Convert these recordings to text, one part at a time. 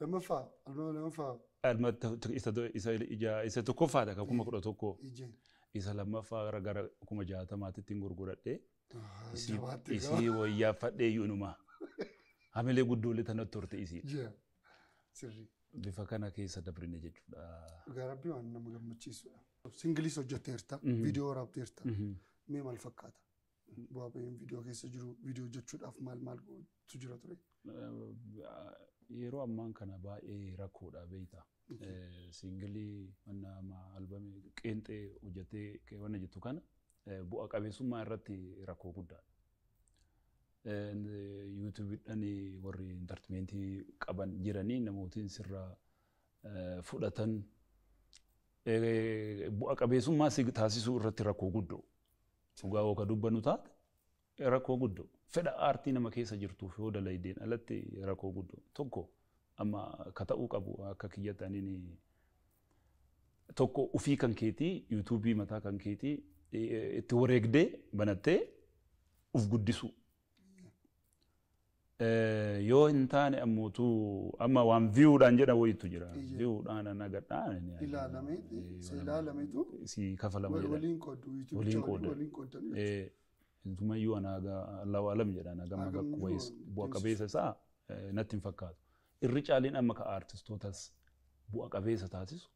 لما فا لما فا isa tokkoffaadha kan 11 isa lammaffaa gara 60 tiin gurguradhe isii wayyaafadhee yuunuma hamilee guddoolee tanatti turte isii bifa kana keessa dabrine jechuudha garabbii waan nama gammachiisudha singilis hojjetteerta viidiyoo waraabteerta mee maal fakkaata bu'aa bahiin viidiyoo keessa jiru viidiyoo hojjechuudhaaf maal tu jira ture yeroo ammaan kana baay'ee rakkoodha beeyta singilii nama albamii qeenxee hojjetee wanna jettu kana bu'a qabeessummaa irratti rakkoo guddaadha YouTube dhani warri entertainmentii qaban jiranii namootiin sirra fudhatan bu'a qabeessummaa taasisuu irratti rakkoo guddoo dhugaa oo ka dubbannu taate rakkoo guddoo fedha aartii nama keessa jirtuuf yoo dalaydeen alatti rakkoo guddoo tokko amma ka ta'uu qabu akka kiyyataniin tokko ufii kan keetii YouTube mataa kan keetii itti wareegdee banattee uf guddisu yoo hin taane ammootu amma waan viewdhaan jedha wayitu jira viewdhaan nagadhaan ilaalame si kafalama jedha waliin qoodu intumayyuu anaaga Allahu alam jedha naga maga kuwais bu'a qabeessa isaa natti hin fakkaatu irri caaliin amma ka artistootas bu'a qabeessa taasisu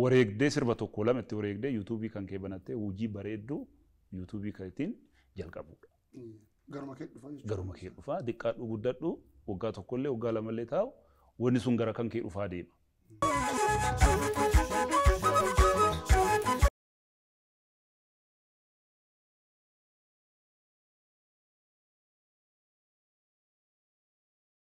wareegdee sirba tokko lama itti wareegdee YouTube kan kee banattee hojii bareedduu YouTube kaatiin jalqabudha garuma kee dhufaa diqqaadhu guddadhu waggaa tokkollee waggaa lamallee taa'u wanni sun gara kan kee dhufaa deema